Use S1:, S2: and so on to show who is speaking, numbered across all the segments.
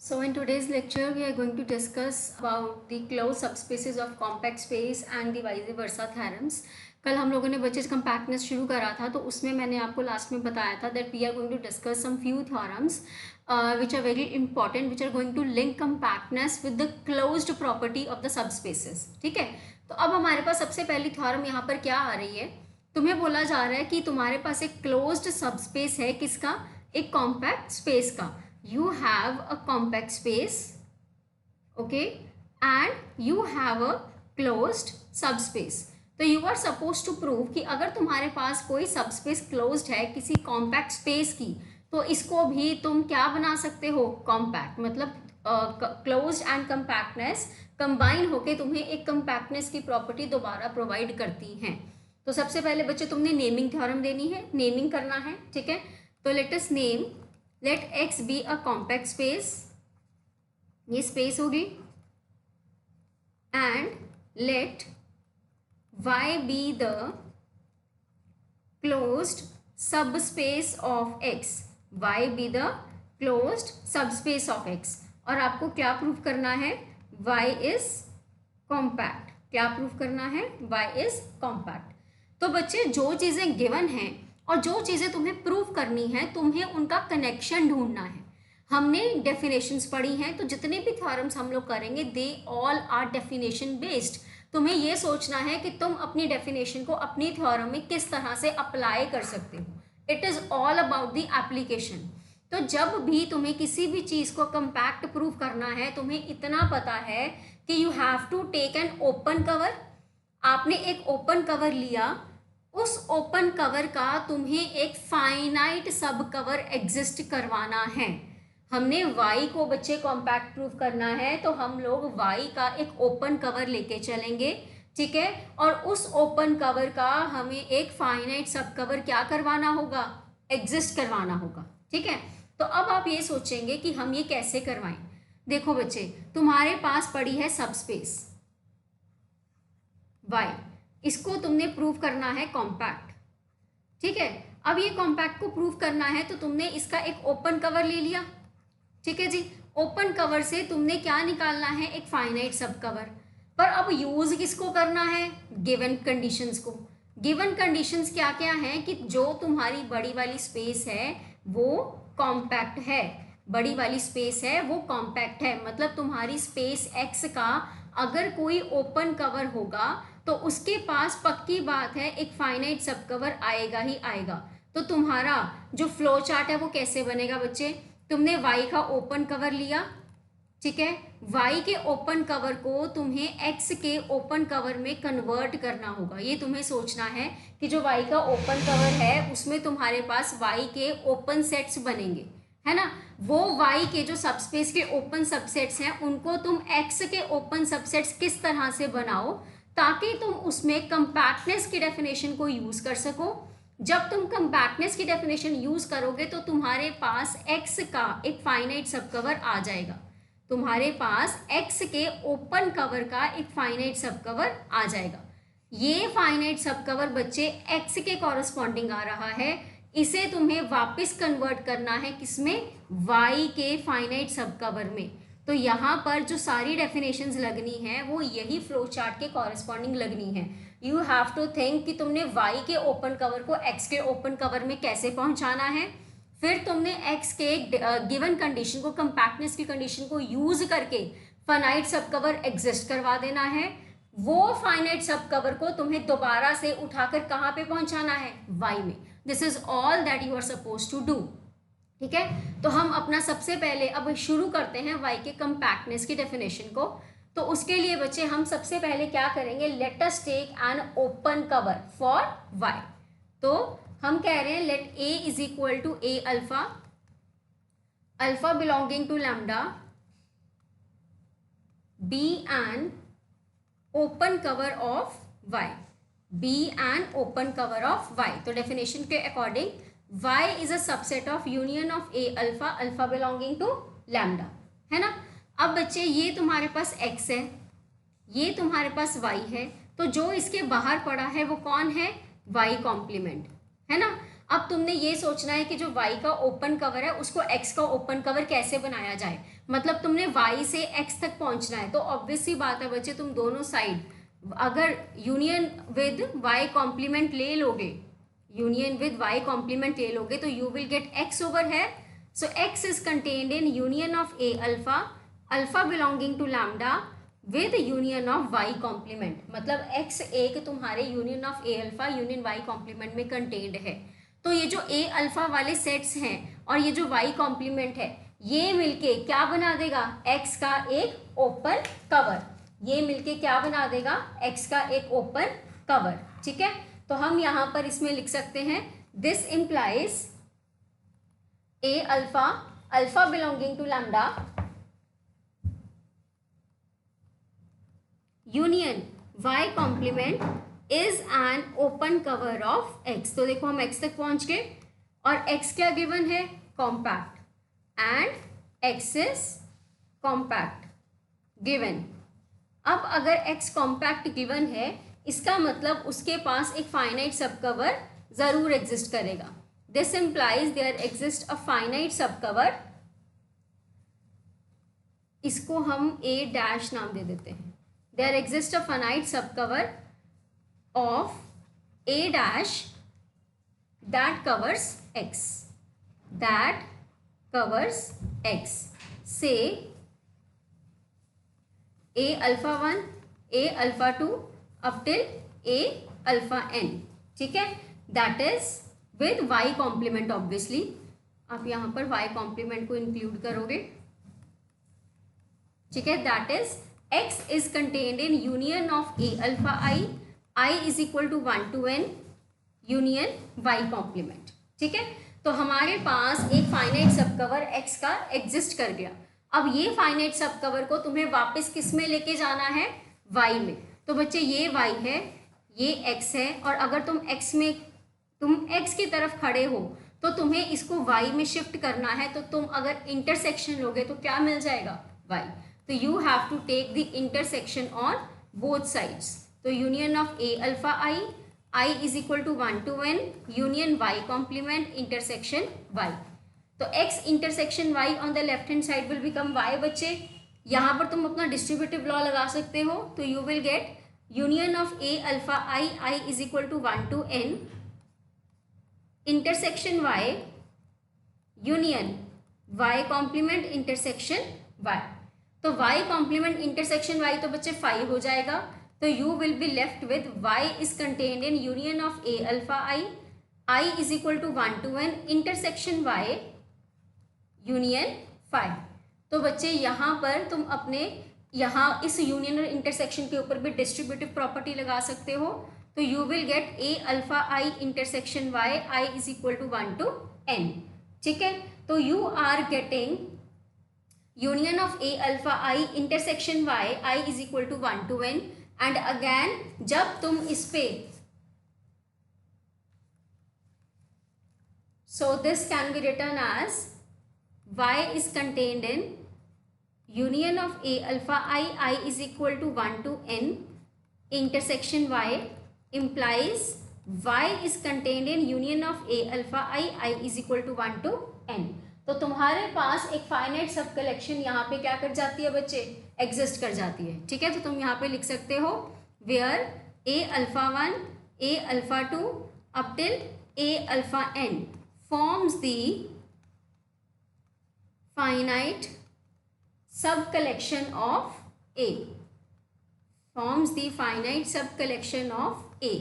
S1: So in today's lecture, we are going to discuss about the closed subspaces of compact space and the vice versa theorems. कल हम लोगों ने बच्चे compactness शुरू करा था, तो उसमें मैंने आपको लास्ट में बताया था that we are going to discuss some few theorems which are very important, which are going to link compactness with the closed property of the subspaces. ठीक है, तो अब हमारे पास सबसे पहली थ्योरम यहाँ पर क्या आ रही है, तुम्हें बोला जा रहा है कि तुम्हारे पास एक क्लोज्ड सबस्पेस है, किसका, एक कॉम्पैक्ट स्पेस का. You have a compact space, okay, and you have a closed subspace. तो you are supposed to prove कि अगर तुम्हारे पास कोई subspace closed है किसी compact space की, तो इसको भी तुम क्या बना सकते हो, compact. मतलब closed and compactness combine होके तुम्हें एक compactness की property दोबारा provide करती हैं. तो सबसे पहले बच्चे तुमने नेमिंग थ्योरम देनी है, नेमिंग करना है, ठीक है. तो let us name, let X be a compact space, ये स्पेस होगी, and let Y be the closed subspace of X, Y be the closed subspace of X. और आपको क्या प्रूफ करना है, Y is compact. क्या प्रूफ करना है, Y is compact. तो बच्चे जो चीज़ें गिवन हैं और जो चीज़ें तुम्हें प्रूव करनी है, तुम्हें उनका कनेक्शन ढूंढना है. हमने डेफिनेशंस पढ़ी हैं, तो जितने भी थ्योरम्स हम लोग करेंगे they all are definition based. तुम्हें ये सोचना है कि तुम अपनी डेफिनेशन को अपनी थ्योरम में किस तरह से अप्लाई कर सकते हो. It is all about the application. तो जब भी तुम्हें किसी भी चीज़ को कंपैक्ट प्रूव करना है, तुम्हें इतना पता है कि you have to take an open cover. आपने एक ओपन कवर लिया, उस ओपन कवर का तुम्हें एक फाइनाइट सब कवर एग्जिस्ट करवाना है. हमने y को बच्चे कॉम्पैक्ट प्रूफ करना है, तो हम लोग y का एक ओपन कवर लेके चलेंगे, ठीक है. और उस ओपन कवर का हमें एक फाइनाइट सब कवर क्या करवाना होगा, एग्जिस्ट करवाना होगा, ठीक है. तो अब आप ये सोचेंगे कि हम ये कैसे करवाएं. देखो बच्चे, तुम्हारे पास पड़ी है सबस्पेस y, इसको तुमने प्रूव करना है कॉम्पैक्ट, ठीक है. अब ये कॉम्पैक्ट को प्रूव करना है, तो तुमने इसका एक ओपन कवर ले लिया, ठीक है जी. ओपन कवर से तुमने क्या निकालना है, एक फाइनाइट सब कवर. पर अब यूज किसको करना है, गिवन कंडीशंस को. गिवन कंडीशंस क्या क्या हैं कि जो तुम्हारी बड़ी वाली स्पेस है वो कॉम्पैक्ट है, बड़ी वाली स्पेस है वो कॉम्पैक्ट है. मतलब तुम्हारी स्पेस एक्स का अगर कोई ओपन कवर होगा तो उसके पास पक्की बात है एक फाइनाइट सब कवर आएगा ही आएगा. तो तुम्हारा जो फ्लो चार्ट है वो कैसे बनेगा बच्चे, तुमने y का ओपन कवर लिया, ठीक है. y के ओपन कवर को तुम्हें x के ओपन कवर में कन्वर्ट करना होगा. ये तुम्हें सोचना है कि जो y का ओपन कवर है उसमें तुम्हारे पास y के ओपन सेट्स बनेंगे, है ना. वो y के जो सबस्पेस के ओपन सबसेट्स हैं उनको तुम x के ओपन सबसेट्स किस तरह से बनाओ ताकि तुम उसमें कंपैक्टनेस की डेफिनेशन को यूज कर सको. जब तुम कंपैक्टनेस की डेफिनेशन यूज करोगे तो तुम्हारे पास x का एक फाइनाइट सब कवर आ जाएगा. तुम्हारे पास x के ओपन कवर का एक फाइनाइट सब कवर आ जाएगा. ये फाइनाइट सब कवर बच्चे x के कॉरस्पॉन्डिंग आ रहा है. इसे तुम्हें वापस कन्वर्ट करना है किसमें, y के फाइनाइट सब कवर में. तो यहाँ पर जो सारी डेफिनेशंस लगनी है वो यही फ्लो चार्ट के कॉरस्पॉन्डिंग लगनी है. यू हैव टू थिंक कि तुमने y के ओपन कवर को x के ओपन कवर में कैसे पहुँचाना है. फिर तुमने x के गिवन कंडीशन को, कंपैक्टनेस की कंडीशन को यूज करके फाइनाइट सब कवर एग्जिस्ट करवा देना है. वो फाइनाइट सब कवर को तुम्हें दोबारा से उठाकर कहाँ पे पहुँचाना है, y में. This is all that you are suppose to do, ठीक है. तो हम अपना सबसे पहले अब शुरू करते हैं y के कंपैक्टनेस की डेफिनेशन को. तो उसके लिए बच्चे हम सबसे पहले क्या करेंगे, let us take an open cover for y. तो हम कह रहे हैं let a is equal to a alpha, alpha belonging to lambda, be an open cover of y, be an open cover of y. तो definition के according y is a subset of union of a alpha, alpha belonging to lambda, है ना. अब बच्चे ये तुम्हारे पास x है, ये तुम्हारे पास y है, तो जो इसके बाहर पड़ा है वो कौन है, y कॉम्प्लीमेंट, है ना. अब तुमने ये सोचना है कि जो y का ओपन कवर है उसको x का ओपन कवर कैसे बनाया जाए, मतलब तुमने y से x तक पहुंचना है। तो ऑब्वियस सी बात है बच्चे, तुम दोनों साइड अगर यूनियन विद y कॉम्प्लीमेंट ले लोगे, यूनियन विद y कॉम्प्लीमेंट ले लोगे तो you will get x over है। So x is contained in union of a alpha, alpha belonging to lambda with union of y complement, मतलब x एक तुम्हारे union of a alpha union y complement में contained है। तो ये जो a alpha वाले सेट्स हैं और ये जो y कॉम्प्लीमेंट है, ये मिलके क्या बना देगा, x का एक ओपन कवर। ये मिलके क्या बना देगा, x का एक ओपन कवर। ठीक है, तो हम यहाँ पर इसमें लिख सकते हैं this implies a alpha, alpha belonging to lambda union y complement is an open cover of x। तो देखो हम x तक पहुंच गए और x क्या गिवन है, compact, and x is compact given. अब अगर x कॉम्पैक्ट गिवन है, इसका मतलब उसके पास एक फाइनाइट सब कवर जरूर एग्जिस्ट करेगा। This implies there exist a finite सब कवर, इसको हम a डैश नाम दे देते हैं। There exists a finite subcover of A dash that covers X, that covers X. Say A alpha 1, A alpha 2 up till A alpha n. ठीक है, that is with y complement obviously. आप यहाँ पर y complement को include करोगे। ठीक है, that is x is contained in union of a alpha I is equal to 1 to n union y complement। ठीक है, तो हमारे पास एक फाइनाइट सब कवर x का एग्जिस्ट कर गया। अब ये फाइनाइट सब कवर को तुम्हें वापस किस में लेके जाना है, y में। तो बच्चे ये y है, ये x है, और अगर तुम x की तरफ खड़े हो तो तुम्हें इसको y में शिफ्ट करना है। तो तुम अगर इंटरसेक्शन लोगे तो क्या मिल जाएगा, y। तो you have to take the intersection on both sides। तो union of a alpha I is equal to 1 to n union y complement intersection y। तो x intersection y on the left hand side will become y। बच्चे यहाँ पर तुम अपना distributive law लगा सकते हो। तो you will get union of a alpha I is equal to 1 to n intersection y union y complement intersection y। तो y कॉम्प्लीमेंट इंटरसेक्शन y तो बच्चे 5 हो जाएगा। तो you will be left with y is contained in union of a alpha I is equal to 1 to n intersection y union 5। तो बच्चे यहाँ पर तुम अपने यहाँ इस यूनियन और इंटरसेक्शन के ऊपर भी डिस्ट्रीब्यूटिव प्रॉपर्टी लगा सकते हो। तो you will get a alpha I intersection y I is equal to 1 to n। ठीक है, तो you are getting union of a alpha I intersection y I is equal to 1 to n। And again जब तुम इस पे, so this can be written as y is contained in union of a alpha I is equal to 1 to n intersection y implies y is contained in union of a alpha I is equal to 1 to n। तो तुम्हारे पास एक finite सब collection यहाँ पे क्या कर जाती है बच्चे, एग्जिस्ट कर जाती है। ठीक है, तो तुम यहाँ पे लिख सकते हो where a alpha 1 a alpha 2 up till a alpha n forms the finite sub collection of a, forms the finite sub collection of a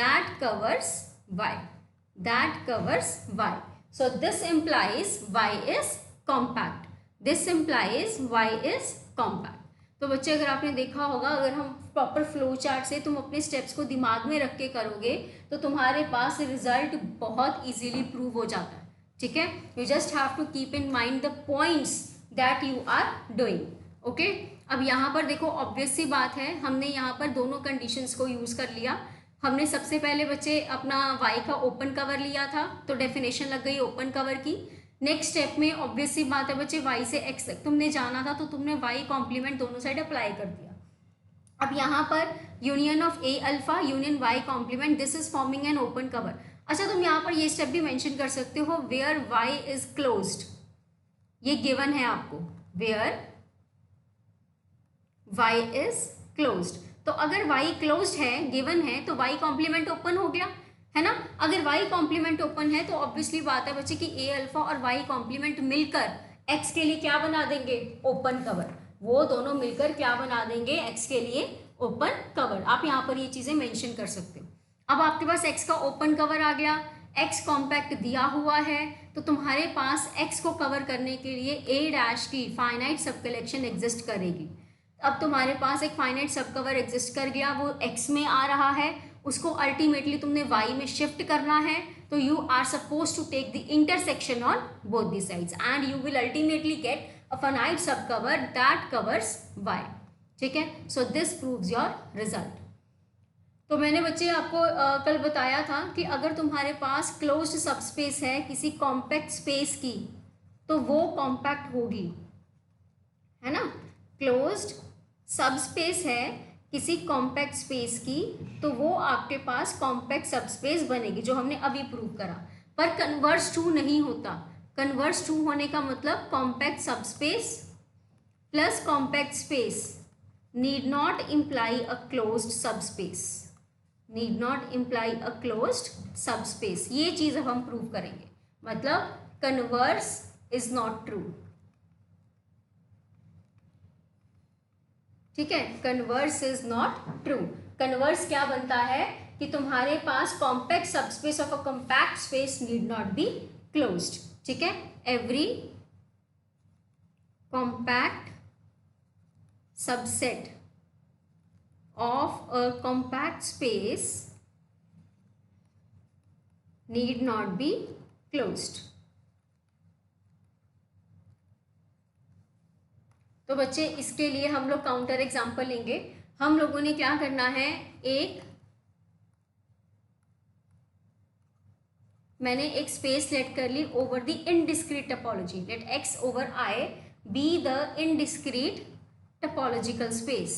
S1: that covers y, that covers y। So this implies y is compact, this implies y is compact। तो बच्चे अगर आपने देखा होगा, अगर हम proper flow chart से तुम अपने स्टेप्स को दिमाग में रख के करोगे तो तुम्हारे पास रिजल्ट बहुत इजीली प्रूव हो जाता है। ठीक है, you just have to keep in mind the points that you are doing. Okay, अब यहाँ पर देखो ऑब्वियस सी बात है, हमने यहाँ पर दोनों कंडीशंस को यूज़ कर लिया। हमने सबसे पहले बच्चे अपना y का ओपन कवर लिया था, तो डेफिनेशन लग गई ओपन कवर की। नेक्स्ट स्टेप में ऑब्वियस सी बात है बच्चे, y से x तक तुमने जाना था तो तुमने y कॉम्प्लीमेंट दोनों साइड अप्लाई कर दिया। अब यहाँ पर union of a alpha union y complement, this is forming an open cover. अच्छा, तुम यहाँ पर ये स्टेप भी मेंशन कर सकते हो, वेयर वाई इज क्लोज्ड, ये गिवन है आपको, वेयर वाई इज क्लोज्ड। तो अगर वाई क्लोज्ड है, गिवन है, तो वाई कॉम्प्लीमेंट ओपन हो गया, है ना। अगर वाई कॉम्प्लीमेंट ओपन है तो ऑब्वियसली बात है बच्चे कि ए अल्फा और वाई कॉम्प्लीमेंट मिलकर एक्स के लिए क्या बना देंगे, ओपन कवर। वो दोनों मिलकर क्या बना देंगे, एक्स के लिए ओपन कवर। आप यहाँ पर ये चीजें मेंशन कर सकते हो। अब आपके पास एक्स का ओपन कवर आ गया, एक्स कॉम्पैक्ट दिया हुआ है, तो तुम्हारे पास एक्स को कवर करने के लिए ए डैश की फाइनाइट सब कलेक्शन एग्जिस्ट करेगी। अब तुम्हारे पास एक फाइनाइट सब कवर एग्जिस्ट कर गया, वो एक्स में आ रहा है, उसको अल्टीमेटली तुमने वाई में शिफ्ट करना है, तो you are suppose to take the intersection on both the sides and you will ultimately get a finite सब कवर दैट कवर्स वाई। ठीक है, so this proves your result. तो मैंने बच्चे आपको कल बताया था कि अगर तुम्हारे पास क्लोज्ड सबस्पेस है किसी कॉम्पैक्ट स्पेस की, तो वो कॉम्पैक्ट होगी, है ना। क्लोज्ड सबस्पेस है किसी कॉम्पैक्ट स्पेस की, तो वो आपके पास कॉम्पैक्ट सबस्पेस बनेगी, जो हमने अभी प्रूव करा। पर कन्वर्स ट्रू नहीं होता। कन्वर्स ट्रू होने का मतलब compact subspace plus compact space need not imply a closed subspace, need not imply a closed subspace. ये चीज अब हम प्रूव करेंगे, मतलब कन्वर्स इज नॉट ट्रू। ठीक है, converse is not true. Converse क्या बनता है कि तुम्हारे पास compact subspace of a compact space need not be closed. ठीक है, every compact subset of a compact space need not be closed. तो बच्चे इसके लिए हम लोग काउंटर एग्जांपल लेंगे। हम लोगों ने क्या करना है, मैंने एक स्पेस लेट कर ली over the indiscrete topology, let X over I be the indiscrete topological space,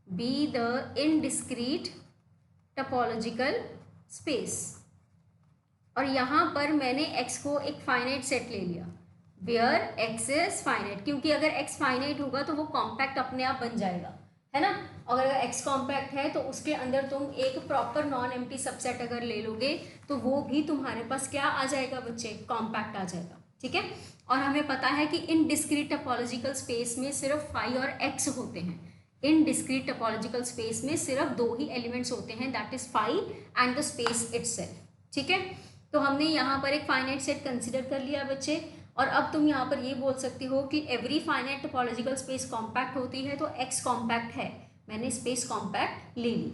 S1: be the indiscrete topological space. और यहाँ पर मैंने x को एक फाइनाइट सेट ले लिया, वेयर x इज फाइनाइट, क्योंकि अगर x फाइनाइट होगा तो वो कॉम्पैक्ट अपने आप बन जाएगा, है ना। और अगर x कॉम्पैक्ट है तो उसके अंदर तुम एक प्रॉपर नॉन एम्प्टी सबसेट अगर ले लोगे तो वो भी तुम्हारे पास क्या आ जाएगा बच्चे, कॉम्पैक्ट आ जाएगा। ठीक है, और हमें पता है कि इन डिस्क्रीट टोपोलॉजिकल स्पेस में सिर्फ फाई और x होते हैं। इन डिस्क्रीट टोपोलॉजिकल स्पेस में सिर्फ दो ही एलिमेंट्स होते हैं, that is phi and the space itself. ठीक है, तो हमने यहाँ पर एक फाइनाइट सेट कंसिडर कर लिया बच्चे। और अब तुम यहाँ पर ये बोल सकते हो कि every finite topological space compact होती है, तो x कॉम्पैक्ट है, मैंने स्पेस कॉम्पैक्ट ले ली।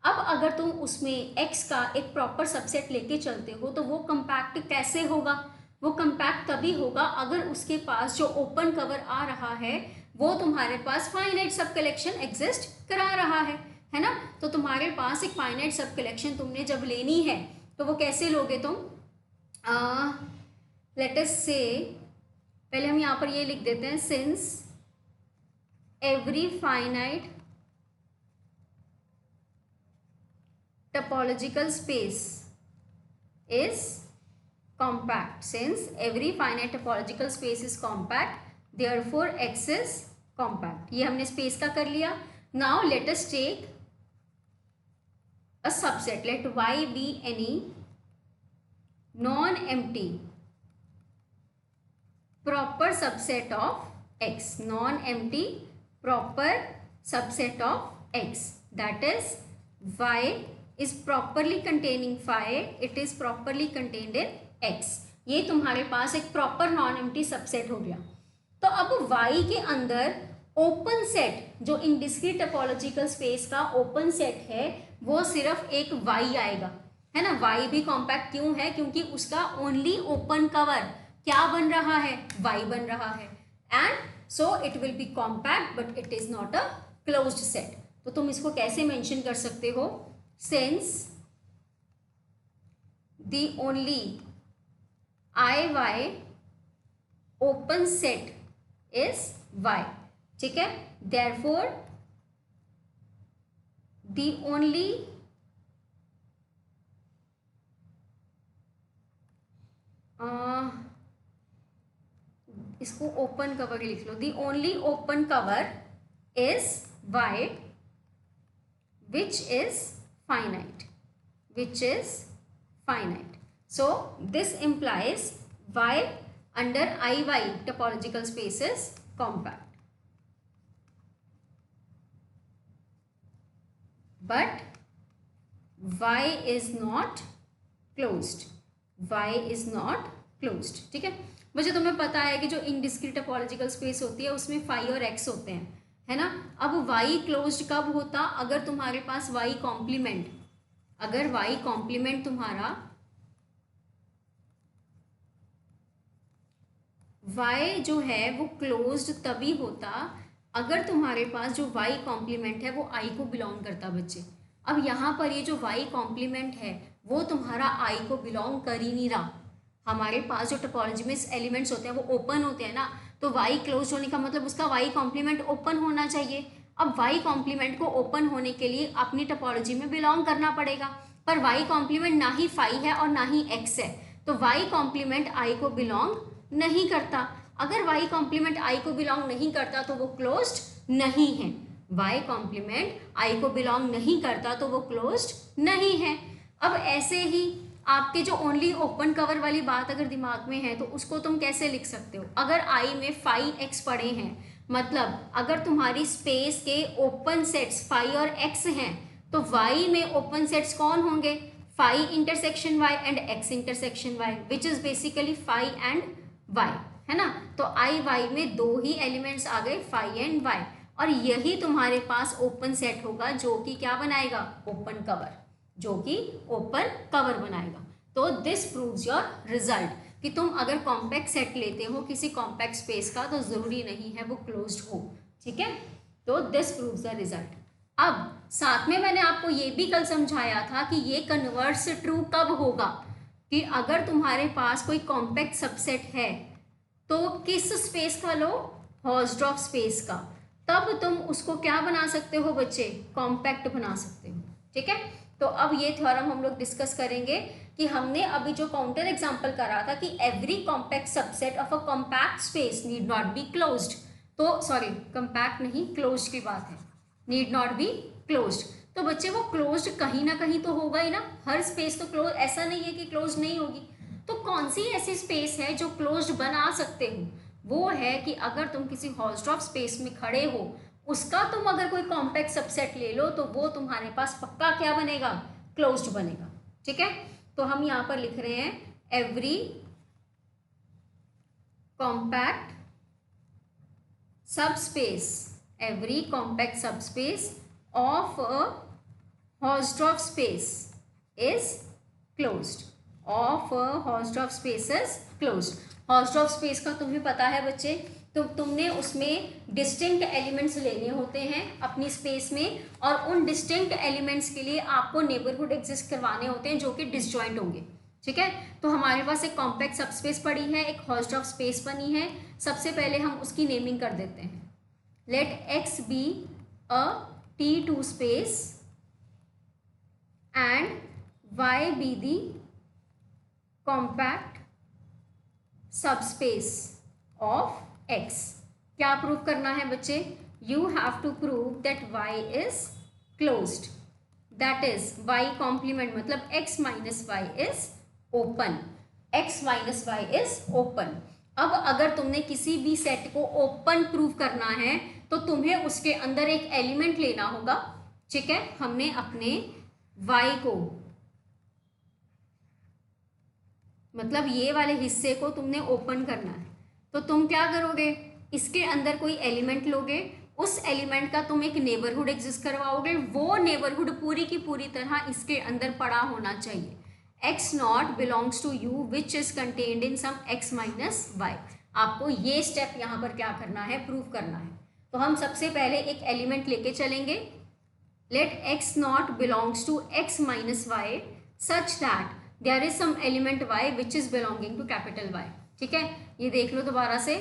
S1: अब अगर तुम उसमें x का एक प्रॉपर सबसेट लेके चलते हो तो वो कॉम्पैक्ट कैसे होगा, वो कॉम्पैक्ट तभी होगा अगर उसके पास जो ओपन कवर आ रहा है वो तुम्हारे पास फाइनाइट सब कलेक्शन एग्जिस्ट करा रहा है ना। तो तुम्हारे पास एक फाइनाइट सब कलेक्शन तुमने जब लेनी है तो वो कैसे लोगे तुम, लेट अस से, पहले हम यहाँ पर ये लिख देते हैं, since every finite topological space is compact, since every finite topological space is compact therefore x is compact. ये हमने स्पेस का कर लिया। Now let us take a subset, let y be any non empty proper subset of x, non-empty proper subset of x, that is y is properly containing phi, it is properly contained in x। ये तुम्हारे पास एक proper noun empty subset हो गया। तो अब y के अंदर open set, जो इनडिस्क्रीट टोपोलॉजिकल स्पेस का ओपन सेट है, वो सिर्फ एक y आएगा, है ना। y भी कॉम्पैक्ट क्यों है, क्योंकि उसका ओनली ओपन कवर क्या बन रहा है, y बन रहा है, and so it will be compact but it is not a closed set. तो तुम इसको कैसे मेंशन कर सकते हो, since the only I Y open set is y। ठीक है, देयरफॉर द ओनली इसको ओपन कवर लिख लो। The only open cover is y which is finite, which is finite. So this implies y under IY topological space is compact. But y is not closed. y is not closed. ठीक है, मुझे तुम्हें पता है कि जो indiscrete topological space होती है उसमें फाई और एक्स होते हैं, है ना। अब y क्लोज्ड कब होता, अगर तुम्हारे पास y कॉम्प्लीमेंट, अगर y कॉम्प्लीमेंट तुम्हारा y जो है वो क्लोज्ड तभी होता अगर तुम्हारे पास जो y कॉम्प्लीमेंट है वो I को बिलोंग करता बच्चे। अब यहाँ पर ये जो y कॉम्प्लीमेंट है वो तुम्हारा I को बिलोंग कर ही नहीं रहा। हमारे पास जो टोपोलॉजी में एलिमेंट्स होते हैं वो ओपन होते हैं ना, तो y क्लोज होने का मतलब उसका y कॉम्प्लीमेंट ओपन होना चाहिए। अब y कॉम्प्लीमेंट को ओपन होने के लिए अपनी टोपोलॉजी में बिलोंग करना पड़ेगा, पर y कॉम्प्लीमेंट ना ही फाई है और ना ही x है, तो y कॉम्प्लीमेंट I को बिलोंग नहीं करता। अगर y कॉम्प्लीमेंट I को बिलोंग नहीं करता तो वो क्लोज्ड नहीं है। y कॉम्प्लीमेंट I को बिलोंग नहीं करता तो वो क्लोज्ड नहीं है। अब ऐसे ही आपके जो ओनली ओपन कवर वाली बात अगर दिमाग में है तो उसको तुम कैसे लिख सकते हो, अगर I में फाई x पड़े हैं, मतलब अगर तुम्हारी स्पेस के ओपन सेट्स फाई और x हैं तो y में ओपन सेट्स कौन होंगे, phi intersection y and x intersection y, which is basically phi and y, है ना। तो y में दो ही एलिमेंट्स आ गए, फाई एंड y, और यही तुम्हारे पास ओपन सेट होगा जो कि क्या बनाएगा, ओपन कवर, जो कि ओपन कवर बनाएगा। तो दिस प्रूव्स योर रिजल्ट कि तुम अगर कॉम्पैक्ट सेट लेते हो किसी कॉम्पैक्ट स्पेस का तो ज़रूरी नहीं है वो क्लोज्ड हो, ठीक है। तो दिस प्रूव्स द रिजल्ट। अब साथ में मैंने आपको ये भी कल समझाया था कि ये कन्वर्स ट्रू कब होगा, कि अगर तुम्हारे पास कोई कॉम्पैक्ट सबसेट है तो किस स्पेस का लो, हॉर्सडॉर्फ स्पेस का, तब तुम उसको क्या बना सकते हो बच्चे, कॉम्पैक्ट बना सकते हो, ठीक है। तो अब ये थ्योरम हम लोग डिस्कस करेंगे कि हमने अभी जो काउंटर एग्जांपल करा था कि every compact subset of a compact space need not be closed, तो सॉरी कॉम्पैक्ट नहीं क्लोज्ड की बात है, नीड नॉट बी क्लोज्ड, तो बच्चे वो क्लोज्ड कहीं ना कहीं तो होगा ही ना, हर स्पेस तो क्लोज ऐसा नहीं है कि क्लोज नहीं होगी। तो कौन सी ऐसी स्पेस है जो क्लोज्ड बना सकते हो, वो है कि अगर तुम किसी हॉर्सडॉर्फ स्पेस में खड़े हो, उसका तुम अगर कोई कॉम्पैक्ट सबसेट ले लो तो वो तुम्हारे पास पक्का क्या बनेगा, क्लोज्ड बनेगा, ठीक है। तो हम यहाँ पर लिख रहे हैं every compact subspace, every compact subspace of a Hausdorff space is closed, of a Hausdorff space is closed. Hausdorff space का तुम्हें पता है बच्चे, तो तुमने उसमें डिस्टिंक्ट एलिमेंट्स लेने होते हैं अपनी स्पेस में, और उन डिस्टिंक्ट एलिमेंट्स के लिए आपको नेबरहुड एग्जिस्ट करवाने होते हैं जो कि डिसजॉइंट होंगे, ठीक है। तो हमारे पास एक कॉम्पैक्ट सबस्पेस पड़ी है, एक हॉर्सडॉर्फ स्पेस बनी है, सबसे पहले हम उसकी नेमिंग कर देते हैं। Let x be a T2 space and y be the compact subspace of x। क्या प्रूव करना है बच्चे, you have to prove that y is closed, that is y complement मतलब x minus y is open, x minus y is open. अब अगर तुमने किसी भी सेट को ओपन प्रूव करना है तो तुम्हें उसके अंदर एक एलिमेंट लेना होगा, ठीक है। हमने अपने y को मतलब ये वाले हिस्से को तुमने ओपन करना है, तो तुम क्या करोगे, इसके अंदर कोई एलिमेंट लोगे, उस एलिमेंट का तुम एक नेबरहुड एग्जिस्ट करवाओगे, वो नेबरहुड पूरी की पूरी तरह इसके अंदर पड़ा होना चाहिए। x not belongs to u which is contained in some x minus y. आपको ये स्टेप यहाँ पर क्या करना है, प्रूव करना है। तो हम सबसे पहले एक एलिमेंट लेके चलेंगे, let x not belongs to x minus y such that there is some element y which is belonging to capital Y, ठीक है। ये देख लो दोबारा से,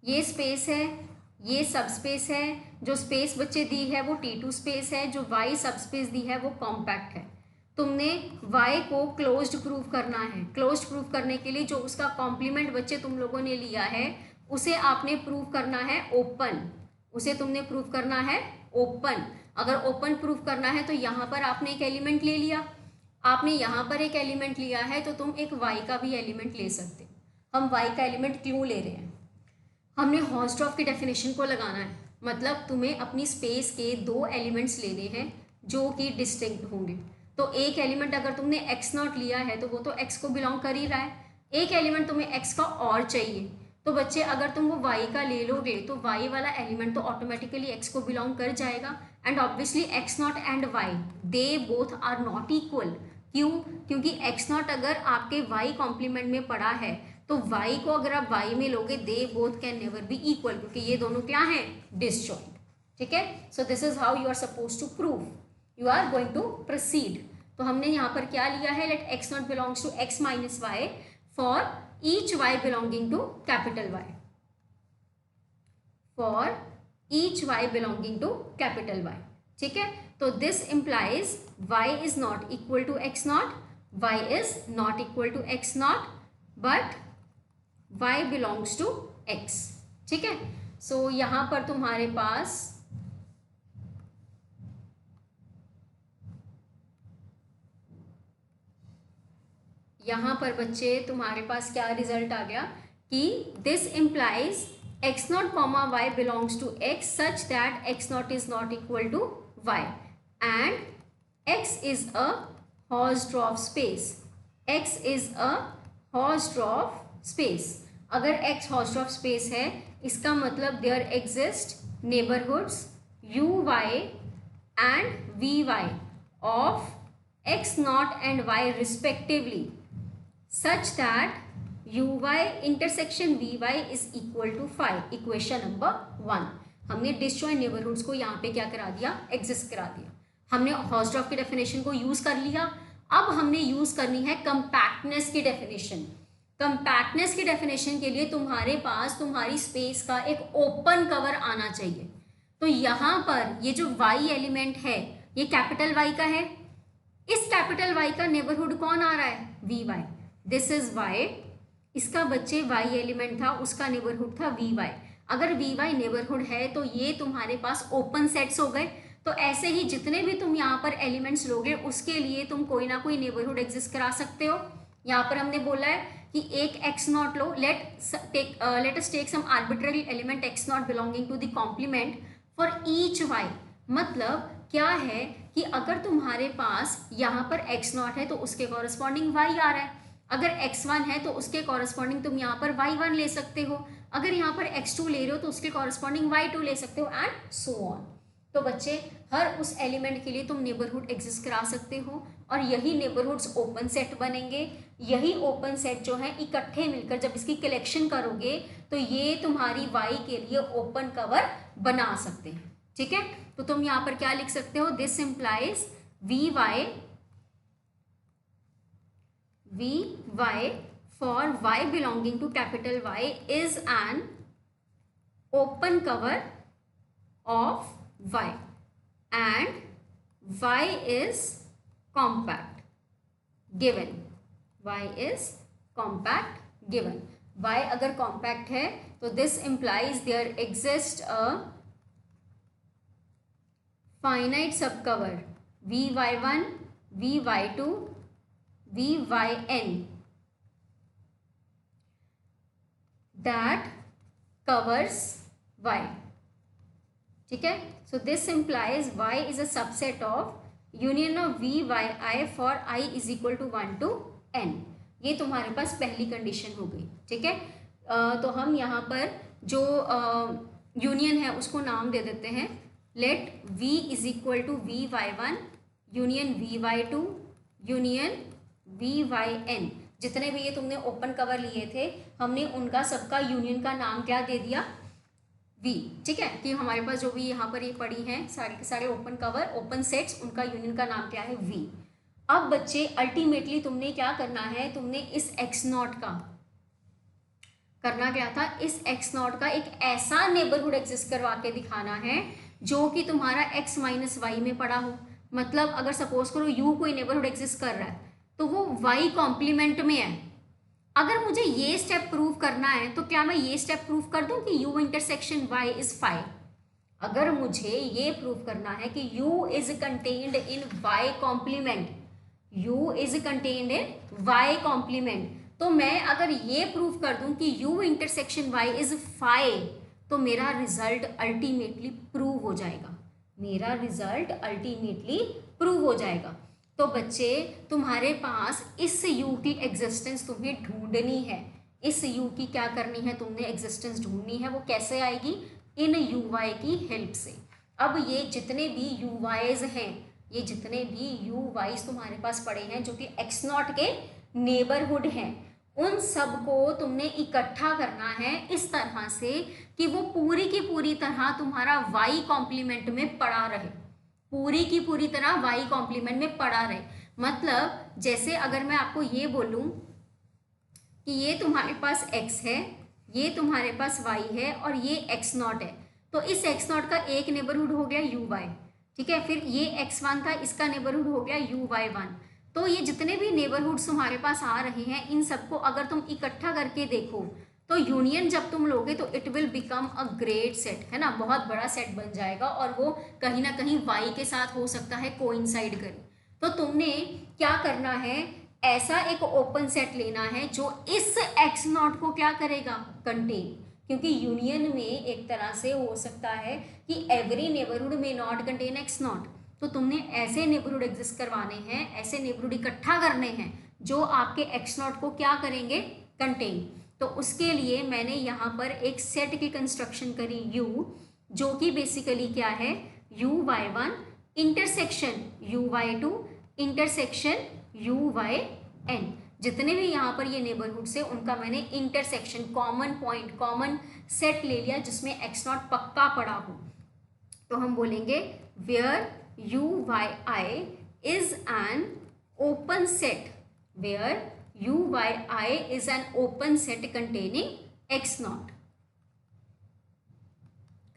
S1: ये स्पेस है, ये सब स्पेस है, जो स्पेस बच्चे दी है वो T2 स्पेस है, जो Y सब स्पेस दी है वो कॉम्पैक्ट है। तुमने y को क्लोज्ड प्रूव करना है। क्लोज्ड प्रूव करने के लिए जो उसका कॉम्प्लीमेंट बच्चे तुम लोगों ने लिया है उसे आपने प्रूव करना है ओपन, उसे तुमने प्रूव करना है ओपन। अगर ओपन प्रूव करना है तो यहाँ पर आपने एक एलिमेंट ले लिया, आपने यहाँ पर एक एलिमेंट लिया है तो तुम एक y का भी एलिमेंट ले सकते हो। हम y का एलिमेंट क्यों ले रहे हैं? हमने हॉर्स्ट्रॉफ की डेफिनेशन को लगाना है, मतलब तुम्हें अपनी स्पेस के दो एलिमेंट्स लेने हैं जो कि डिस्टिंक्ट होंगे। तो एक एलिमेंट अगर तुमने x नॉट लिया है तो वो तो x को बिलोंग कर ही रहा है, एक एलिमेंट तुम्हें x का और चाहिए। तो बच्चे अगर तुम वो y का ले लोगे तो y वाला एलिमेंट तो ऑटोमेटिकली x को बिलोंग कर जाएगा। And obviously x not and y they both are not equal. क्यों? क्योंकि x नॉट अगर आपके y कॉम्प्लीमेंट में पड़ा है तो y को अगर आप y में लोगे they both can never be equal, क्योंकि ये दोनों क्या हैं? डिसजॉइंट। ठीक है, so this is how you are suppose to prove, you are going to proceed. तो हमने यहाँ पर क्या लिया है? Let x not belongs to x minus y for each y belonging to capital Y, for each y belonging to capital Y। ठीक है, तो this implies y is not equal to x not, y is not equal to x not but y belongs to x। ठीक है, सो यहाँ पर तुम्हारे पास बच्चे तुम्हारे पास क्या रिजल्ट आ गया कि this implies x not comma y belongs to x such that x not is not equal to y and x is a Hausdorff space, x is a Hausdorff space. अगर x हॉर्स्ट्रॉफ स्पेस है इसका मतलब there exist neighbourhoods uy and vy of x not and y respectively such that uy intersection vy is equal to 5। Equation number 1 हमने disjoint neighbourhoods को यहाँ पे क्या करा दिया? एग्जिस्ट करा दिया। हमने हॉर्स्ट्रॉफ की डेफिनेशन को यूज कर लिया। अब हमने यूज करनी है कंपैक्टनेस की डेफिनेशन। कंपैक्टनेस की डेफिनेशन के लिए तुम्हारे पास तुम्हारी स्पेस का एक ओपन कवर आना चाहिए। तो यहाँ पर ये जो y एलिमेंट है ये कैपिटल Y का है, इस कैपिटल Y का नेबरहुड कौन आ रहा है? vy। दिस इज y, इसका बच्चे y एलिमेंट था उसका नेबरहुड था vy। अगर vy नेबरहुड है तो ये तुम्हारे पास ओपन सेट्स हो गए। तो ऐसे ही जितने भी तुम यहाँ पर एलिमेंट्स लोगे उसके लिए तुम कोई ना कोई नेबरहुड एग्जिस्ट करा सकते हो। यहाँ पर हमने बोला है कि एक x नॉट लो, let us take some arbitrary element x not belonging to the complement for each y। मतलब क्या है कि अगर तुम्हारे पास यहाँ पर x नॉट है तो उसके कॉरस्पॉन्डिंग y आ रहा है, अगर x1 है तो उसके कॉरस्पॉन्डिंग तुम यहाँ पर y1 ले सकते हो, अगर यहाँ पर x2 ले रहे हो तो उसके कॉरस्पॉन्डिंग y2 ले सकते हो एंड सो ऑन। तो बच्चे हर उस एलिमेंट के लिए तुम नेबरहुड एग्जिस्ट करा सकते हो और यही नेबरहुड्स ओपन सेट बनेंगे। यही ओपन सेट जो है इकट्ठे मिलकर जब इसकी कलेक्शन करोगे तो ये तुम्हारी y के लिए ओपन कवर बना सकते हैं। ठीक है, तो तुम यहाँ पर क्या लिख सकते हो? This implies vy for y belonging to capital Y is an open cover of y and y is compact given, y is compact given। y अगर compact है तो this implies there exists a finite subcover vy1 vy2 vyn that covers y। ठीक है, so this implies y is a subset of union of vyi for I is equal to 1 to n। ये तुम्हारे पास पहली condition हो गई। ठीक है, तो हम यहाँ पर जो यूनियन है उसको नाम दे देते हैं, let v is equal to vy1 union vy2 union vyn। जितने भी ये तुमने ओपन कवर लिए थे हमने उनका सबका यूनियन का नाम क्या दे दिया? v। ठीक है, कि हमारे पास जो भी यहाँ पर ये पड़ी हैं सारे के सारे ओपन कवर ओपन सेट्स, उनका यूनियन का नाम क्या है? v। अब बच्चे अल्टीमेटली तुमने क्या करना है? तुमने इस x नॉट का करना क्या था? इस x नॉट का एक ऐसा नेबरहुड एग्जिस्ट करवा के दिखाना है जो कि तुम्हारा x माइनस वाई में पड़ा हो। मतलब अगर सपोज करो यू कोई नेबरहुड एग्जिस्ट कर रहा है तो वो वाई कॉम्प्लीमेंट में है। अगर मुझे ये स्टेप प्रूव करना है तो क्या मैं ये स्टेप प्रूव कर दूं कि u इंटरसेक्शन y इज 5? अगर मुझे ये प्रूव करना है कि u is contained in y complement, u is contained in y complement, तो मैं अगर ये प्रूव कर दूं कि u इंटरसेक्शन y इज 5 तो मेरा रिजल्ट अल्टीमेटली प्रूव हो जाएगा, मेरा रिजल्ट अल्टीमेटली प्रूव हो जाएगा। तो बच्चे तुम्हारे पास इस u की एग्जिस्टेंस तुम्हें ढूंढनी है, इस u की क्या करनी है, तुमने एग्जिस्टेंस ढूंढनी है। वो कैसे आएगी? इन uy की हेल्प से। अब ये जितने भी uys हैं, ये जितने भी uys तुम्हारे पास पड़े हैं जो कि x0 के नेबरहुड हैं, उन सब को तुमने इकट्ठा करना है इस तरह से कि वो पूरी की पूरी तरह तुम्हारा y कॉम्प्लीमेंट में पड़ा रहे, पूरी की पूरी तरह y कॉम्प्लीमेंट में पड़ा रहे। मतलब जैसे अगर मैं आपको ये बोलूं कि ये तुम्हारे पास x है, ये तुम्हारे पास y है और ये x0 है, तो इस x0 का एक नेबरहुड हो गया uy, ठीक है। फिर ये x1 था, इसका नेबरहुड हो गया uy1। तो ये जितने भी नेबरहुड्स तुम्हारे पास आ रहे हैं इन सबको अगर तुम इकट्ठा करके देखो तो यूनियन जब तुम लोगे तो it will become a great set, है ना, बहुत बड़ा सेट बन जाएगा और वो कहीं ना कहीं y के साथ हो सकता है कोइंसाइड करे। तो तुमने क्या करना है, ऐसा एक ओपन सेट लेना है जो इस x0 को क्या करेगा, कंटेन, क्योंकि यूनियन में एक तरह से हो सकता है कि एवरी नेबरहुड में नॉट कंटेन x0, तो तुमने ऐसे नेबरहुड एग्जिस्ट करवाने हैं, ऐसे नेबरहुड इकट्ठा करने हैं जो आपके x0 को क्या करेंगे, कंटेन। तो उसके लिए मैंने यहाँ पर एक सेट की कंस्ट्रक्शन करी u, जो कि बेसिकली क्या है, uy1 intersection uy2 intersection uyn। जितने भी यहाँ पर ये नेबरहुड से उनका मैंने intersection, common point, common set ले लिया जिसमें x0 पक्का पड़ा हो। तो हम बोलेंगे where uyi is an open set, where uyi is an open set containing x0,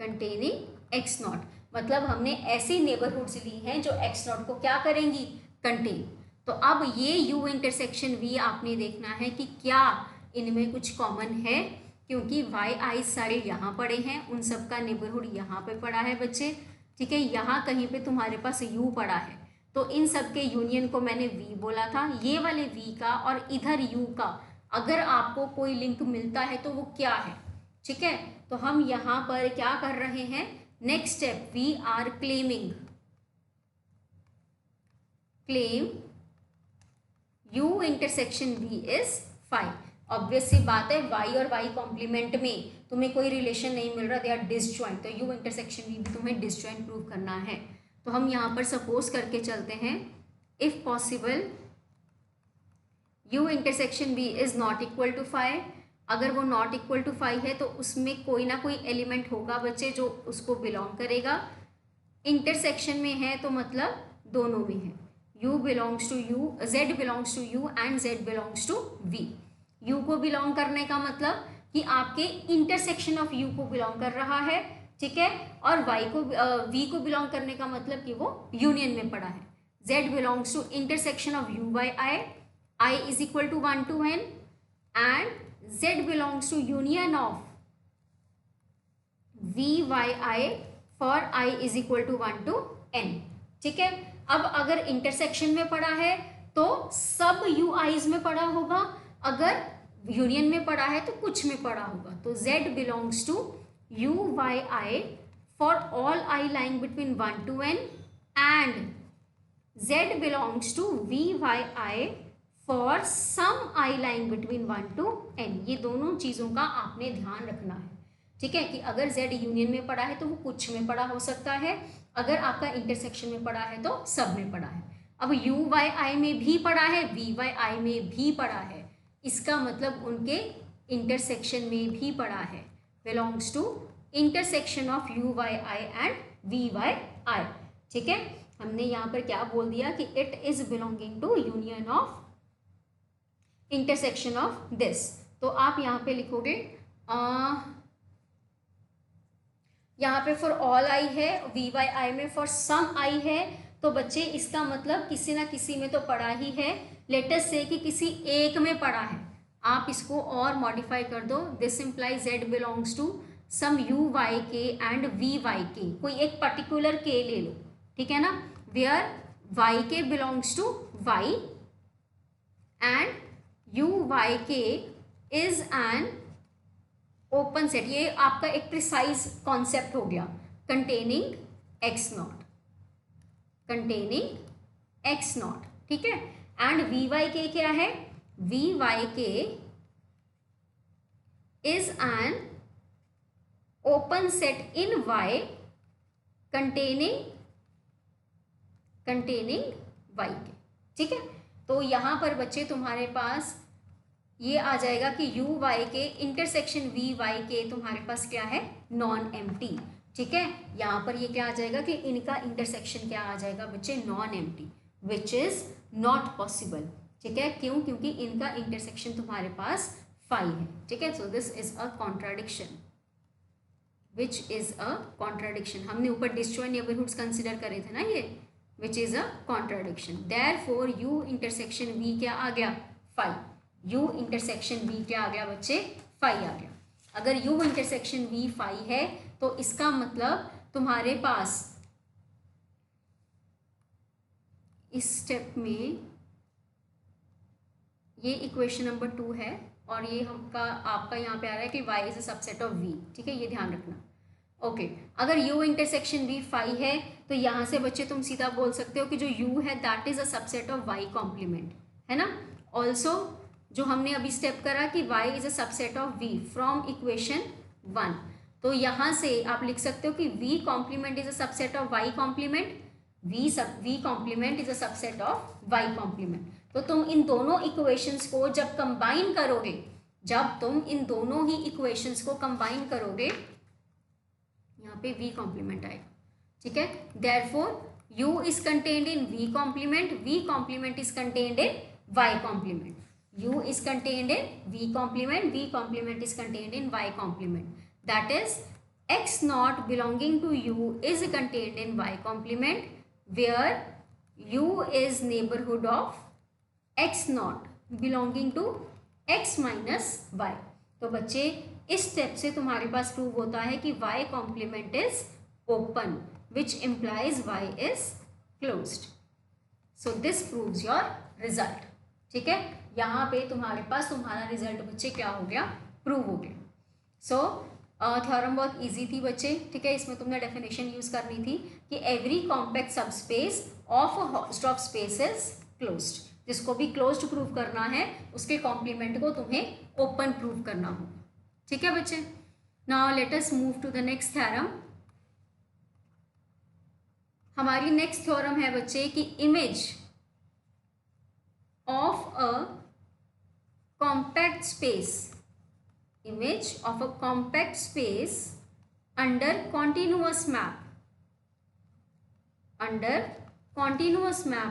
S1: containing x0। मतलब हमने ऐसी नेबरहुड्स ली हैं जो x0 को क्या करेंगी, कंटेन। तो अब ये u इंटरसेक्शन v आपने देखना है कि क्या इनमें कुछ कॉमन है, क्योंकि yi सारे यहाँ पड़े हैं, उन सब का नेबरहुड यहाँ पे पड़ा है बच्चे, ठीक है। यहाँ कहीं पे तुम्हारे पास u पड़ा है, तो इन सब के यूनियन को मैंने v बोला था। ये वाले v का और इधर u का अगर आपको कोई लिंक मिलता है तो वो क्या है, ठीक है। तो हम यहाँ पर क्या कर रहे हैं, next step, we are claiming, claim u intersection v is 5। Obvious सी बात है, y और y कॉम्प्लीमेंट में तुम्हें कोई रिलेशन नहीं मिल रहा, दे आर डिसजॉइंट, तो u इंटरसेक्शन v भी तुम्हें डिसजॉइंट प्रूव करना है। तो हम यहाँ पर सपोज करके चलते हैं, if possible u intersection v is not equal to 5। अगर वो नॉट इक्वल टू 5 है तो उसमें कोई ना कोई एलिमेंट होगा बच्चे जो उसको बिलोंग करेगा। इंटरसेक्शन में है तो मतलब दोनों में है, u belongs to u, z belongs to u and z belongs to v। u को बिलोंग करने का मतलब कि आपके इंटरसेक्शन ऑफ u को बिलोंग कर रहा है, ठीक है, और y को v को बिलोंग करने का मतलब कि वो यूनियन में पड़ा है। z belongs to intersection of u by i is equal to 1 to n, and z belongs to union of v by i for i is equal to 1 to n, ठीक है। अब अगर इंटरसेक्शन में पड़ा है तो सब ui's में पड़ा होगा, अगर यूनियन में पड़ा है तो कुछ में पड़ा होगा। तो z belongs to u by i for all i lying between 1 to n, and z belongs to v by i for some i lying between 1 to n। ये दोनों चीज़ों का आपने ध्यान रखना है, ठीक है, कि अगर z यूनियन में पड़ा है तो वो कुछ में पड़ा हो सकता है, अगर आपका इंटरसेक्शन में पड़ा है तो सब में पड़ा है। अब u by i में भी पड़ा है, v by i में भी पड़ा है, इसका मतलब उनके इंटरसेक्शन में भी पड़ा है, belongs to intersection of u by i and v by i, ठीक है। हमने यहाँ पर क्या बोल दिया कि it is belonging to union of intersection of this. तो आप यहाँ पे लिखोगे, यहाँ पे फॉर ऑल आई है, v by i में फॉर सम आई है, तो बच्चे इसका मतलब किसी ना किसी में तो पढ़ा ही है, लेट अस से कि किसी एक में पढ़ा है। आप इसको और मॉडिफाई कर दो, this imply z belongs to some u y k and v y k, कोई एक पर्टिकुलर के ले लो, ठीक है ना, where y k belongs to y and u y k is an open set. ये आपका एक प्रिसाइज कॉन्सेप्ट हो गया, containing x not, containing x not, ठीक है। एंड वी वाई के क्या है, v y k is an open set in y containing y k, ठीक है। तो यहाँ पर बच्चे तुम्हारे पास ये आ जाएगा कि यू वाई के इंटरसेक्शन वी वाई के तुम्हारे पास क्या है, नॉन एम्प्टी, ठीक है। यहाँ पर ये क्या आ जाएगा कि इनका इंटरसेक्शन क्या आ जाएगा बच्चे, non empty, which is not possible, ठीक है। क्यों, क्योंकि इनका इंटरसेक्शन तुम्हारे पास 5 है, ठीक है। So this is a contradiction, which is a contradiction. हमने ऊपर डिसजॉइंट नेबरहुड्स कंसिडर करे थे ना ये, which is a contradiction. Therefore u intersection v क्या आ गया, 5, यू इंटरसेक्शन वी क्या आ गया बच्चे, 5 आ गया। अगर यू इंटरसेक्शन वी 5 है तो इसका मतलब तुम्हारे पास इस स्टेप में ये इक्वेशन नंबर 2 है और ये हमका आपका यहाँ पे आ रहा है कि y is a subset of v, ठीक है, ये ध्यान रखना। ओके, अगर u इंटरसेक्शन v 5 है तो यहाँ से बच्चे तुम सीधा बोल सकते हो कि जो u है that is a subset of y complement, है ना। ऑल्सो जो हमने अभी स्टेप करा कि y is a subset of v from equation 1, तो यहाँ से आप लिख सकते हो कि v complement is a subset of y complement, v complement is a subset of y complement. तो तुम इन दोनों इक्वेशंस को जब कंबाइन करोगे, जब तुम इन दोनों ही इक्वेशंस को कंबाइन करोगे, यहाँ पे v कॉम्प्लीमेंट आएगा, ठीक है। Therefore u is contained in v complement is contained in y complement, u is contained in v complement is contained in y complement, that is x naught belonging to u is contained in y complement where u is neighborhood of x naught belonging to x minus y। तो बच्चे इस step से तुम्हारे पास prove होता है कि y complement is open which implies y is closed, so this proves your result, ठीक है। यहाँ पे तुम्हारे पास तुम्हारा रिजल्ट बच्चे क्या हो गया, प्रूव हो गया। सो थ्योरम बहुत इजी थी बच्चे, ठीक है। इसमें तुमने डेफिनेशन यूज करनी थी कि every compact subspace of a Hausdorff space is closed, जिसको भी क्लोज्ड प्रूव करना है उसके कॉम्प्लीमेंट को तुम्हें ओपन प्रूव करना होगा, ठीक है बच्चे। Now let us move to the next theorem. हमारी नेक्स्ट थ्योरम है बच्चे कि image of a compact space, image of a compact space under continuous map,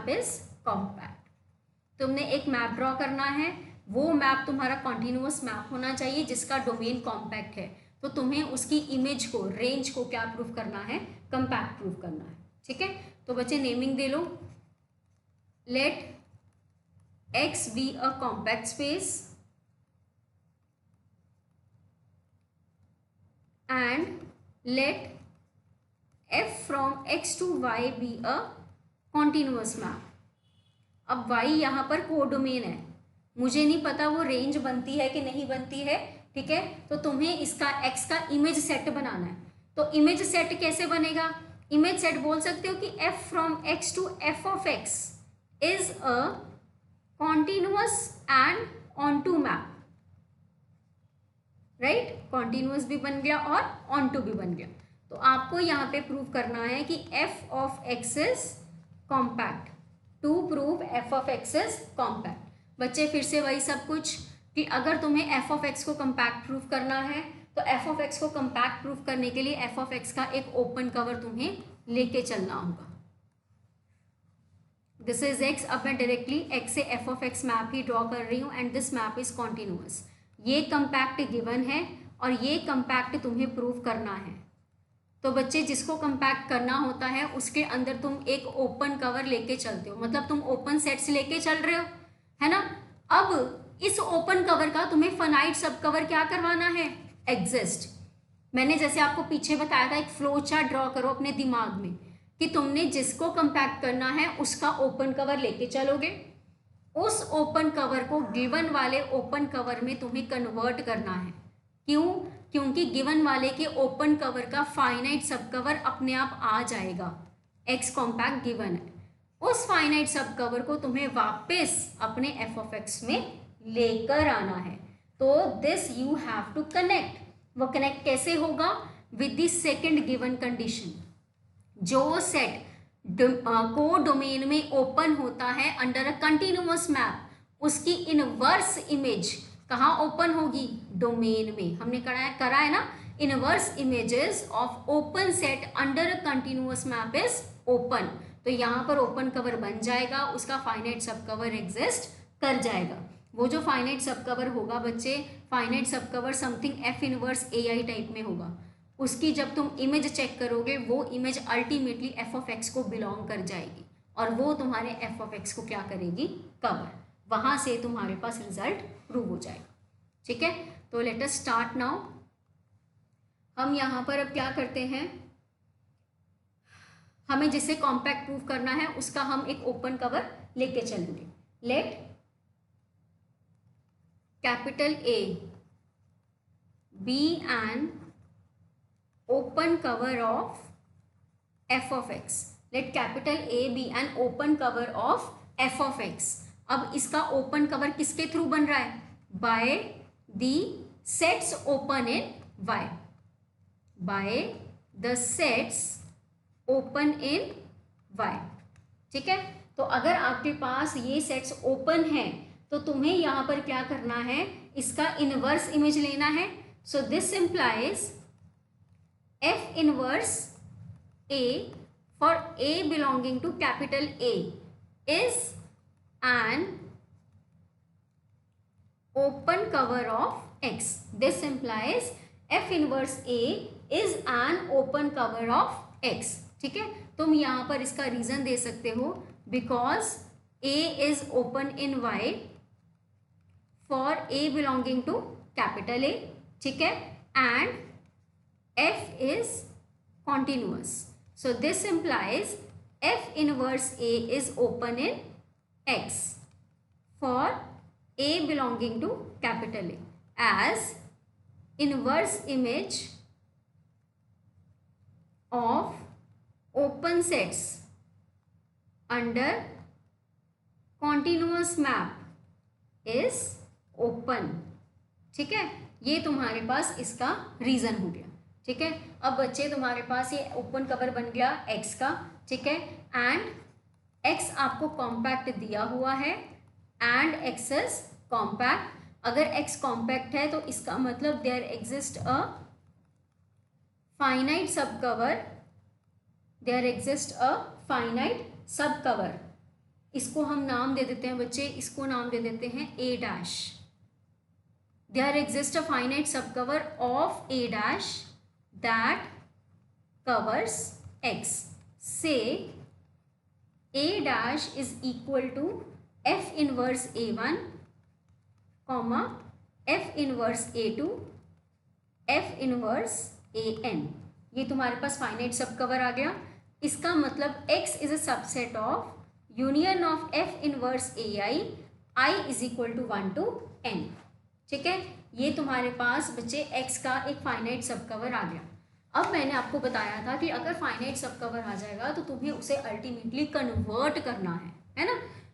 S1: is compact। तुमने एक मैप ड्रॉ करना है, वो मैप तुम्हारा कॉन्टिन्यूअस मैप होना चाहिए जिसका डोमेन कॉम्पैक्ट है, तो तुम्हें उसकी इमेज को, रेंज को क्या प्रूव करना है, कंपैक्ट प्रूव करना है, ठीक है। तो बच्चे नेमिंग दे लो, let X be a compact space and let f from x to y be a continuous map। अब y यहाँ पर कोडोमेन है, मुझे नहीं पता वो रेंज बनती है कि नहीं बनती है, ठीक है। तो तुम्हें इसका x का इमेज सेट बनाना है। तो इमेज सेट कैसे बनेगा, इमेज सेट बोल सकते हो कि f from x to f of x is a continuous and onto map, right. Continuous भी बन गया और onto भी बन गया। तो आपको यहाँ पे प्रूव करना है कि f of x is compact, to prove f of x is compact। बच्चे फिर से वही सब कुछ कि अगर तुम्हें f of x को compact प्रूव करना है तो f of x को compact प्रूव करने के लिए f of x का एक ओपन कवर तुम्हें लेके चलना होगा। दिस इज x, अब मैं डायरेक्टली x से f of x map he draw कर रही हूँ and this map is continuous. ये कंपैक्ट गिवन है और ये कंपैक्ट तुम्हें प्रूव करना है, तो बच्चे जिसको कंपैक्ट करना होता है उसके अंदर तुम एक ओपन कवर लेके चलते हो, मतलब तुम ओपन सेट्स लेके चल रहे हो, है ना। अब इस ओपन कवर का तुम्हें फाइनाइट सब कवर क्या करवाना है, एग्जिस्ट। मैंने जैसे आपको पीछे बताया था, एक फ्लो चार्ट ड्रॉ करो अपने दिमाग में कि तुमने जिसको कंपैक्ट करना है उसका ओपन कवर लेके चलोगे, उस ओपन कवर को गिवन वाले ओपन कवर में तुम्हें कन्वर्ट करना है। क्यों? क्योंकि गिवन वाले के ओपन कवर का फाइनाइट सब कवर अपने आप आ जाएगा, एक्स कॉम्पैक्ट गिवन है। उस फाइनाइट सब कवर को तुम्हें वापस अपने एफ ऑफ एक्स में लेकर आना है। तो this you have to connect. वो कनेक्ट कैसे होगा? With the second given condition. जो सेट को डोमेन में ओपन होता है अंडर अ कंटिन्यूअस मैप, उसकी इनवर्स इमेज कहाँ ओपन होगी? डोमेन में। हमने करा है ना, inverse images of open set under a continuous map is open. तो यहाँ पर ओपन कवर बन जाएगा, उसका फाइनाइट सब कवर एग्जिस्ट कर जाएगा। वो जो फाइनाइट सब कवर होगा बच्चे, फाइनाइट सब cover something F inverse A I type में होगा। उसकी जब तुम इमेज चेक करोगे वो image ultimately F of x को बिलोंग कर जाएगी और वो तुम्हारे एफ ऑफ एक्स को क्या करेगी? कवर। वहाँ से तुम्हारे पास रिजल्ट प्रूव हो जाएगा। ठीक है, तो लेट अस स्टार्ट नाउ। हम यहाँ पर अब क्या करते हैं, हमें जिसे कॉम्पैक्ट प्रूव करना है उसका हम एक ओपन कवर लेके चलेंगे। Let capital A be an open cover of f of x. Let capital A be an open cover of f of x. अब इसका ओपन कवर किसके थ्रू बन रहा है? By the sets open in y. By the sets open in y. ठीक है, तो अगर आपके पास ये सेट्स ओपन है तो तुम्हें यहाँ पर क्या करना है? इसका इनवर्स इमेज लेना है। So this implies F inverse A for A belonging to capital A is an open cover of X. This implies F inverse A is an open cover of X. ठीक है, तुम यहाँ पर इसका reason दे सकते हो because A is open in Y for A belonging to capital A. ठीक है, and F is continuous. So this implies F inverse A is open in X for A belonging to capital A as inverse image of open sets under continuous map is open. ठीक है, ये तुम्हारे पास इसका reason हो गया। ठीक है, अब बच्चे तुम्हारे पास ये ओपन कवर बन गया x का। ठीक है, एंड x आपको कॉम्पैक्ट दिया हुआ है एंड x इज कॉम्पैक्ट। अगर x कॉम्पैक्ट है तो इसका मतलब देयर एग्जिस्ट अ फाइनाइट सब cover, there exist a finite सब कवर। इसको हम नाम दे देते हैं बच्चे, इसको नाम दे देते हैं a dash. There exist a finite सब cover of a dash that covers x. Say A dash is equal to F inverse A1 comma F inverse A2 F inverse AN. ये तुम्हारे पास फाइनाइट सब कवर आ गया। इसका मतलब x is a subset of union of F inverse AI I is equal to 1 to n. ठीक है, ये तुम्हारे पास बच्चे x का एक फाइनाइट सब कवर आ गया। अब मैंने आपको बताया था कि अगर फाइनाइट सब कवर आ जाएगा तो तुम्हें उसे अल्टीमेटली कन्वर्ट करना है ना।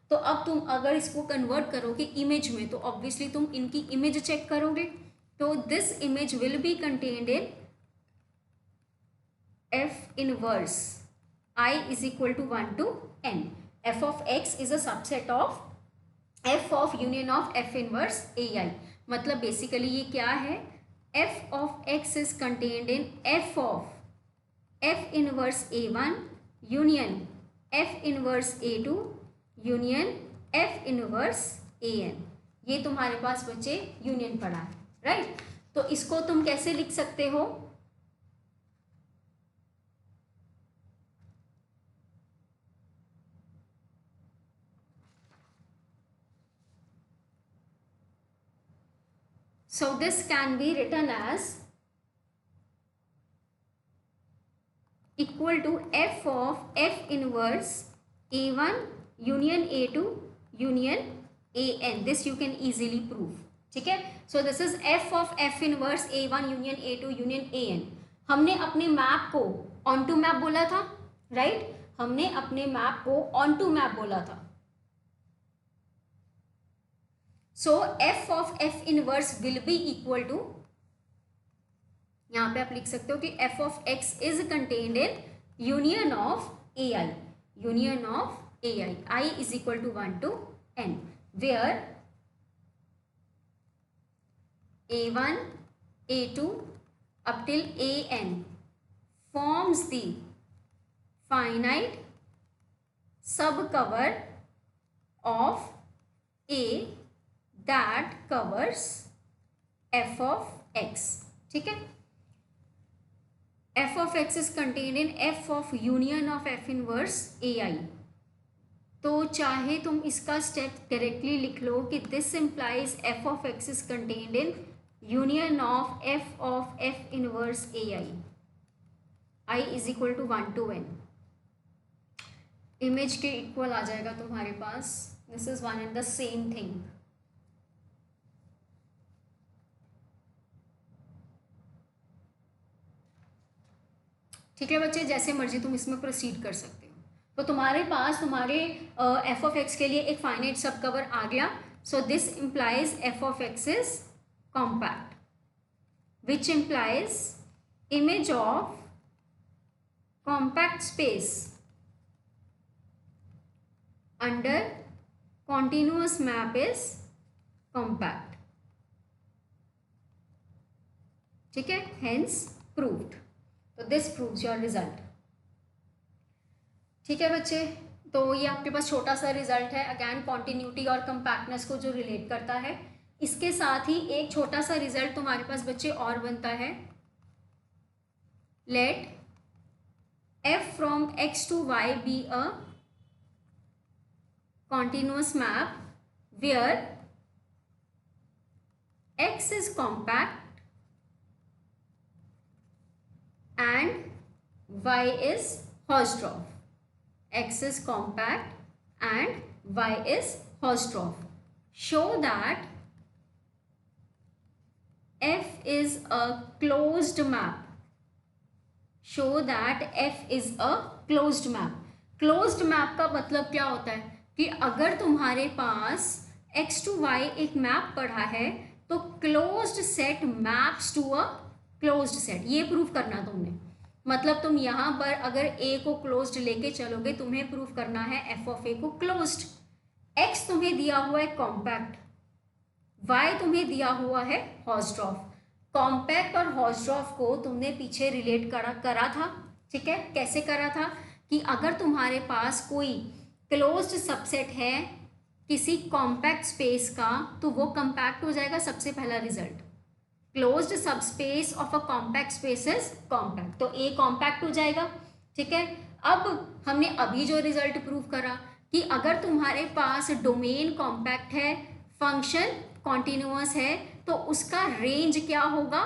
S1: तो अब तुम अगर इसको कन्वर्ट करोगे इमेज में तो ऑब्वियसली तुम इनकी इमेज चेक करोगे। तो this image will be contained in f inverse I is equal to 1 to n. f of x is a subset of f of union of f inverse ai. मतलब basically ये क्या है? f of x is contained in f of f inverse a1 union f inverse a2 union f inverse an. ये तुम्हारे पास बच्चे union पड़ा है, right. तो इसको तुम कैसे लिख सकते हो? So this can be written as equal to f of f inverse a1 union a2 union an. This you can easily prove. ठीक है, so this is f of f inverse a1 union a2 union an. हमने अपने map को on to map बोला था, right हमने अपने map को ऑन टू मैप बोला था. So f of f inverse will be equal to, यहाँ पे आप लिख सकते हो कि f of x is contained in union of ai, union of ai, I is equal to 1 to n, where a1 a2 up till an forms the finite subcover of a that covers f of x. ठीक है, f of x is contained in f of union of f inverse ai. तो चाहे तुम इसका step directly लिख लो कि this implies f of x is contained in union of f inverse ai, I is equal to 1 to n. Image के equal आ जाएगा तुम्हारे पास. This is one and the same thing. ठीक है बच्चे, जैसे मर्जी तुम इसमें प्रोसीड कर सकते हो. तो तुम्हारे पास तुम्हारे f of x के लिए एक फाइनाइट सब कवर आ गया. So this implies f of x is compact, which implies image of compact space under continuous map is compact. ठीक है, hence proved. तो this proves your result. ठीक है बच्चे, तो ये आपके पास छोटा सा रिजल्ट है. अगैन कॉन्टिन्यूटी और कंपैक्टनेस को जो रिलेट करता है. इसके साथ ही एक छोटा सा रिजल्ट तुम्हारे पास बच्चे और बनता है. Let f from x to y be a continuous map where x is compact and y is Hausdorff. X is compact and y is Hausdorff. Show that f is a closed map. Show that f is a closed map. Closed map का मतलब क्या होता है कि अगर तुम्हारे पास x to y एक map पढ़ा है तो closed set maps to a closed set. ये प्रूव करना तुमने. मतलब तुम यहाँ पर अगर a को closed लेके चलोगे, तुम्हें प्रूव करना है f of a को closed. x तुम्हें दिया हुआ है compact, y तुम्हें दिया हुआ है Hausdorff. कॉम्पैक्ट और Hausdorff को तुमने पीछे रिलेट करा था. ठीक है, कैसे करा था कि अगर तुम्हारे पास कोई क्लोज्ड सबसेट है किसी कॉम्पैक्ट स्पेस का तो वो कॉम्पैक्ट हो जाएगा. सबसे पहला result, closed subspace of a compact space is compact, तो ए कॉम्पैक्ट हो जाएगा. ठीक है, अब हमने अभी जो रिजल्ट प्रूव करा कि अगर तुम्हारे पास डोमेन कॉम्पैक्ट है, फंक्शन कॉन्टिन्यूअस है, तो उसका रेंज क्या होगा,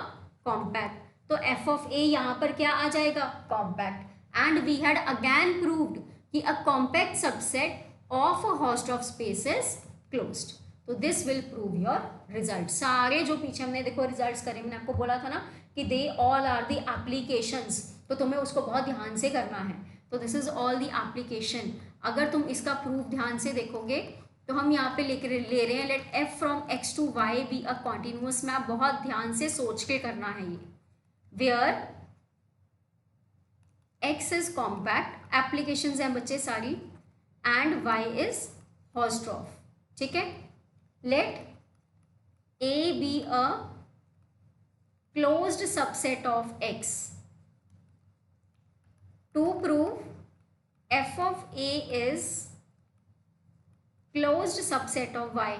S1: कॉम्पैक्ट. तो f of a यहाँ पर क्या आ जाएगा, compact. And we had again proved कि अ कॉम्पैक्ट सबसेट ऑफ अ Hausdorff स्पेस इज क्लोज्ड. तो this will prove your result. सारे जो पीछे हमने देखो रिजल्ट्स करे, मैंने आपको बोला था ना कि they all are the applications, तो तुम्हें उसको बहुत ध्यान से करना है. तो this is all the application. अगर तुम इसका प्रूफ ध्यान से देखोगे तो हम यहाँ पे ले रहे हैं let f from x to y be a continuous map. बहुत ध्यान से सोच के करना है ये. Where x is compact, applications हैं बच्चे सारी, एंड y इज Hausdorff. ठीक है, let a be a closed subset of x. To prove f of a is closed subset of y.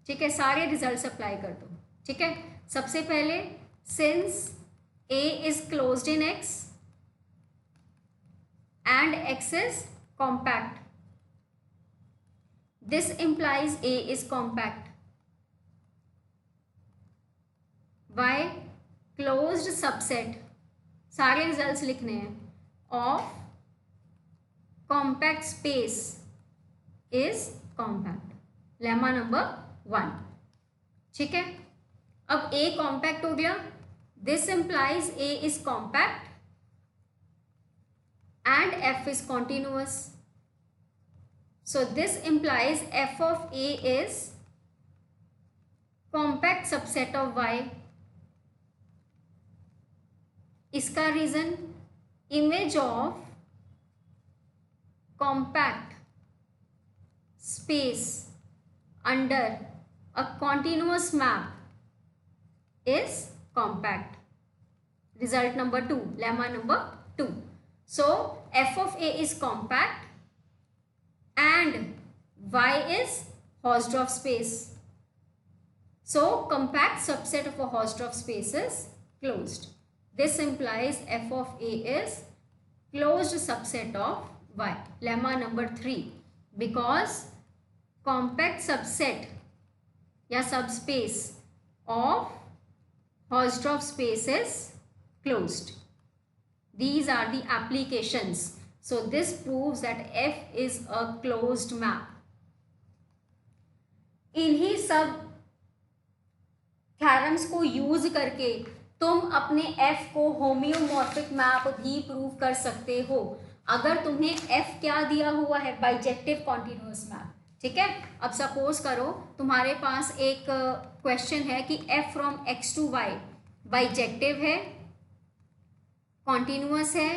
S1: ठीक है, सारे रिजल्ट्स अप्लाई कर दो. ठीक है, सबसे पहले since a is closed in x and x is compact, this implies a is compact. Why closed subset, सारे रिजल्ट्स लिखने हैं, of compact space is compact, lemma number 1। ठीक है, अब ए कॉम्पैक्ट हो गया, this implies a is compact and f is continuous. So this implies f of a is compact subset of y. इसका reason, image of compact space under a continuous map is compact. Result number 2, lemma number 2. So f of a is compact and y is Hausdorff space. So compact subset of a Hausdorff space is closed. This implies f of a is closed subset of y. Lemma number 3, because compact subset या subspace of Hausdorff space is closed. These are the applications. So this proves that F is a closed map. इन्हीं सब theorems को use करके तुम अपने F को होम्योमॉर्फिक map भी prove कर सकते हो, अगर तुम्हें F क्या दिया हुआ है, बाइजेक्टिव कॉन्टिन्यूअस मैप। ठीक है, अब सपोज करो तुम्हारे पास एक क्वेश्चन है कि F from x to y bijective है, कॉन्टिन्यूअस है,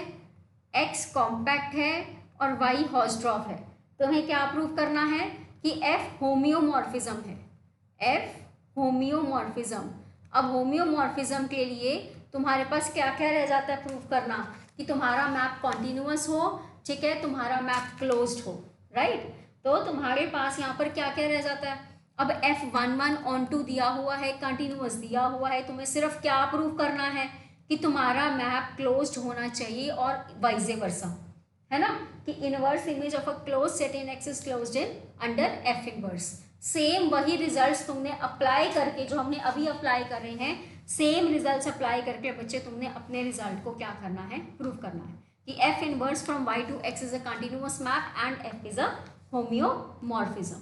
S1: x कॉम्पैक्ट है और y हॉस्ड्रॉफ है। तुम्हें क्या प्रूव करना है कि f होम्योमॉर्फिज्म है, f होम्योमॉर्फिज्म। अब होम्योमॉर्फिज्म के लिए तुम्हारे पास क्या क्या रह जाता है प्रूव करना, कि तुम्हारा मैप कॉन्टिन्यूअस हो, ठीक है, तुम्हारा मैप क्लोज्ड हो, राइट। तो तुम्हारे पास यहाँ पर क्या क्या रह जाता है, अब F11 ऑन टू दिया हुआ है, कंटिन्यूअस दिया हुआ है, तुम्हें सिर्फ क्या प्रूव करना है कि तुम्हारा मैप क्लोज्ड होना चाहिए और वाइजे वर्सा, है ना, कि inverse image of a close set in x is closed in under F inverse. Same वही रिजल्ट्स तुमने अप्लाई करके, जो हमने अभी अप्लाई कर रहे हैं, सेम रिजल्ट्स अप्लाई करके बच्चे तुमने अपने रिजल्ट को क्या करना है, प्रूव करना है कि F inverse from Y to X is a continuous map and F is a homeomorphism.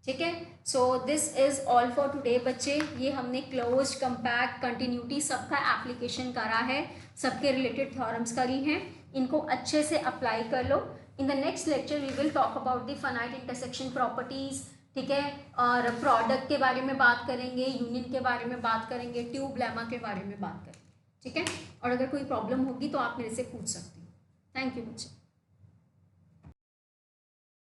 S1: ठीक है, so this is all for today बच्चे। ये हमने क्लोज, कंपैक्ट, कंटिन्यूटी सबका एप्लीकेशन करा है, सबके रिलेटेड थ्योरम्स करी हैं, इनको अच्छे से अप्लाई कर लो। In the next lecture we will talk about the finite intersection properties, ठीक है, और प्रोडक्ट के बारे में बात करेंगे, यूनियन के बारे में बात करेंगे, ट्यूब लेमा के बारे में बात करेंगे। ठीक है, और अगर कोई प्रॉब्लम होगी तो आप मेरे से पूछ सकते हो। थैंक यू बच्चे।